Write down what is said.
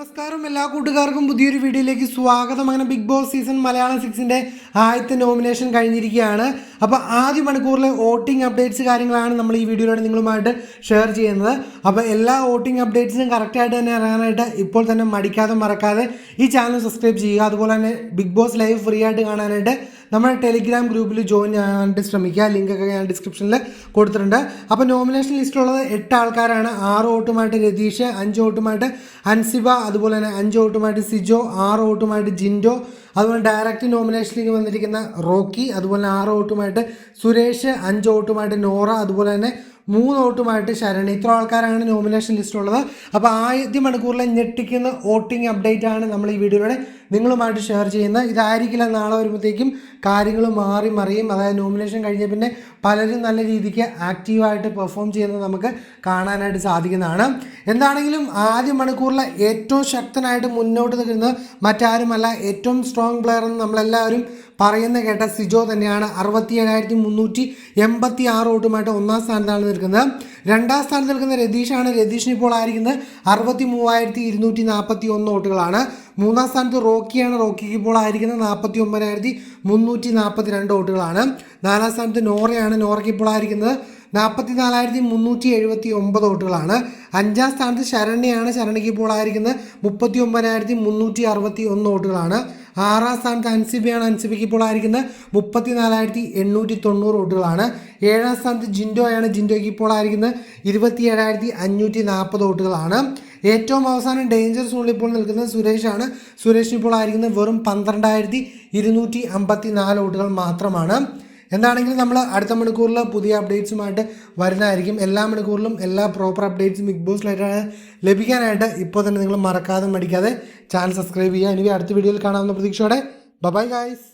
നമസ്കാരം എല്ലാ കൂട്ടുകാർക്കും പുതിയൊരു വീഡിയോയിലേക്ക് സ്വാഗതം. അങ്ങനെ ബിഗ് ബോസ് സീസൺ മലയാളം 6ന്റെ ആദ്യത്തെ നോമിനേഷൻ കഴിഞ്ഞിരിക്കുകയാണ്. അപ്പോൾ ആദ്യ മണിക്കൂറിലെ വോട്ടിംഗ് അപ്ഡേറ്റ്സ് കാര്യങ്ങളാണ് നമ്മൾ ഈ വീഡിയോയിലൂടെ നിങ്ങളുമായിട്ട് ഷെയർ ചെയ്യുന്നത്. അപ്പോൾ എല്ലാ വോട്ടിംഗ് അപ്ഡേറ്റ്സും കറക്റ്റായിട്ട് തന്നെ അറിയാനായിട്ട് ഇപ്പോൾ തന്നെ മറക്കാതെ ഈ ചാനൽ സബ്സ്ക്രൈബ് ചെയ്യുക. അതുപോലെ തന്നെ ബിഗ് ബോസ് ലൈവ് ഫ്രീ ആയിട്ട് കാണാനായിട്ട് നമ്മുടെ ടെലിഗ്രാം ഗ്രൂപ്പിൽ ജോയിൻ ചെയ്യാനായിട്ട് ശ്രമിക്കുക. ലിങ്കൊക്കെ ഞാൻ ഡിസ്ക്രിപ്ഷനിൽ കൊടുത്തിട്ടുണ്ട്. അപ്പോൾ നോമിനേഷൻ ലിസ്റ്റിലുള്ളത് 8 ആൾക്കാരാണ്. 6 വോട്ടുമായിട്ട് രതീഷ്, 5 വോട്ടുമായിട്ട് അൻസിബ, അതുപോലെ തന്നെ 5 വോട്ടുമായിട്ട് സിജോ, 6 വോട്ടുമായിട്ട് ജിൻഡോ, അതുപോലെ ഡയറക്റ്റ് നോമിനേഷനിലേക്ക് വന്നിരിക്കുന്ന റോക്കി, അതുപോലെ 6 വോട്ടുമായിട്ട് സുരേഷ്, 5 വോട്ടുമായിട്ട് നോറ, അതുപോലെ തന്നെ 3 വോട്ടുമായിട്ട് ശരണി. ഇത്ര ആൾക്കാരാണ് നോമിനേഷൻ ലിസ്റ്റിലുള്ളത്. അപ്പോൾ ആദ്യ മണിക്കൂറിലെ ഞെട്ടിക്കുന്ന വോട്ടിംഗ് അപ്ഡേറ്റ് ആണ് നമ്മൾ ഈ വീഡിയോയിലൂടെ നിങ്ങളുമായിട്ട് ഷെയർ ചെയ്യുന്നത്. ഇതായിരിക്കില്ല നാളെ വരുമ്പോഴത്തേക്കും കാര്യങ്ങൾ മറിയും. അതായത് നോമിനേഷൻ കഴിഞ്ഞ പിന്നെ പലരും നല്ല രീതിക്ക് ആക്റ്റീവായിട്ട് പെർഫോം ചെയ്യുന്നത് നമുക്ക് കാണാനായിട്ട് സാധിക്കുന്നതാണ്. എന്താണെങ്കിലും ആദ്യ മണിക്കൂറിലെ ഏറ്റവും ശക്തനായിട്ട് മുന്നോട്ട് നിൽക്കുന്നത് മറ്റാരുമല്ല, ഏറ്റവും സ്ട്രോങ് പ്ലെയർ എന്ന് നമ്മളെല്ലാവരും പറയുന്ന കേട്ട സിജോ തന്നെയാണ്. 67,386 വോട്ടുമായിട്ട് 1-ാം സ്ഥാനത്താണ് നിൽക്കുന്നത്. 2-ാം സ്ഥാനത്ത് നിൽക്കുന്ന രതീഷാണ്. രതീഷിന് ഇപ്പോൾ ആയിരിക്കുന്നത് 63,241 വോട്ടുകളാണ്. 3-ാം സ്ഥാനത്ത് റോക്കിയാണ്. റോക്കിക്ക് ഇപ്പോൾ ആയിരിക്കുന്നത് 49,342 വോട്ടുകളാണ്. 4-ാം സ്ഥാനത്ത് നോറയാണ്. നോറയ്ക്ക് ഇപ്പോൾ ആയിരിക്കുന്നത് 44,379 വോട്ടുകളാണ്. 5-ാം സ്ഥാനത്ത് ശരണ്യാണ്. ശരണ്യയ്ക്ക് ഇപ്പോൾ ആയിരിക്കുന്നത് 39,361 വോട്ടുകളാണ്. 6-ാം സ്ഥാനത്ത് അൻസിബയാണ്. അൻസിബയ്ക്ക് ഇപ്പോൾ ആയിരിക്കുന്നത് 34,890 വോട്ടുകളാണ്. 7-ാം സ്ഥാനത്ത് ജിൻഡോയാണ്. ജിൻഡോയ്ക്ക് ഇപ്പോൾ ആയിരിക്കുന്നത് 27,540 വോട്ടുകളാണ്. ഏറ്റവും അവസാനം ഡേഞ്ചർ സോണിൽ ഇപ്പോൾ നിൽക്കുന്നത് സുരേഷാണ്. സുരേഷിന് ഇപ്പോൾ ആയിരിക്കുന്നത് വെറും 12,254 വോട്ടുകൾ മാത്രമാണ്. എന്താണെങ്കിലും നമ്മൾ അടുത്ത മണിക്കൂറിൽ പുതിയ അപ്ഡേറ്റ്സുമായിട്ട് വരുന്നതായിരിക്കും. എല്ലാ മണിക്കൂറിലും എല്ലാ പ്രോപ്പർ അപ്ഡേറ്റ്സും ബിഗ് ബോസ് ലൈറ്റാണ് ലഭിക്കാനായിട്ട് ഇപ്പോൾ തന്നെ നിങ്ങൾ മടിക്കാതെ ചാനൽ സബ്സ്ക്രൈബ് ചെയ്യുക. ഇനി അടുത്ത വീഡിയോയിൽ കാണാവുന്ന പ്രതീക്ഷയോടെ ബൈ ഗൈസ്.